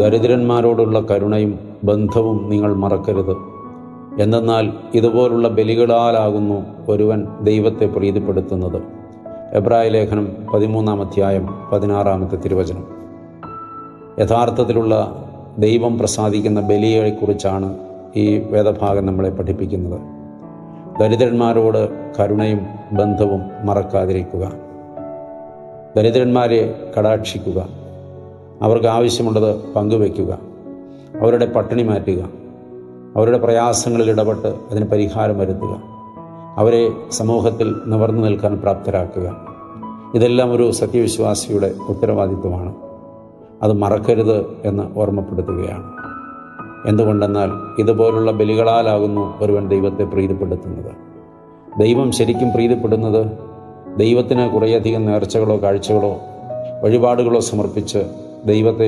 ദരിദ്രന്മാരോടുള്ള കരുണയും ബന്ധവും നിങ്ങൾ മറക്കരുത്. എന്തെന്നാൽ ഇതുപോലുള്ള ബലികളാലാകുന്നു ഒരുവൻ ദൈവത്തെ പ്രീതിപ്പെടുത്തുന്നത്. എബ്രായ ലേഖനം 13-ാം അധ്യായം 16-ാമത്തെ തിരുവചനം. യഥാർത്ഥത്തിലുള്ള ദൈവം പ്രസാദിക്കുന്ന ബലിയെക്കുറിച്ചാണ് ഈ വേദഭാഗം നമ്മളെ പഠിപ്പിക്കുന്നത്. ദരിദ്രന്മാരോട് കരുണയും ബന്ധവും മറക്കാതിരിക്കുക. ദരിദ്രന്മാരെ കടാക്ഷിക്കുക. അവർക്ക് ആവശ്യമുള്ളത് പങ്കുവയ്ക്കുക. അവരുടെ പട്ടിണി മാറ്റുക. അവരുടെ പ്രയാസങ്ങളിൽ ഇടപെട്ട് അതിന് പരിഹാരം വരുത്തുക. അവരെ സമൂഹത്തിൽ നിവർന്നു നിൽക്കാൻ പ്രാപ്തരാക്കുക. ഇതെല്ലാം ഒരു സത്യവിശ്വാസിയുടെ ഉത്തരവാദിത്വമാണ്. അത് മറക്കരുത് എന്ന് ഓർമ്മപ്പെടുത്തുകയാണ്. എന്തുകൊണ്ടെന്നാൽ ഇതുപോലുള്ള ബലികളാലാകുന്നു ഒരുവൻ ദൈവത്തെ പ്രീതിപ്പെടുത്തുന്നത്. ദൈവം ശരിക്കും പ്രീതിപ്പെടുന്നത് ദൈവത്തിന് കുറേയധികം നേർച്ചകളോ കാഴ്ചകളോ വഴിപാടുകളോ സമർപ്പിച്ച് ദൈവത്തെ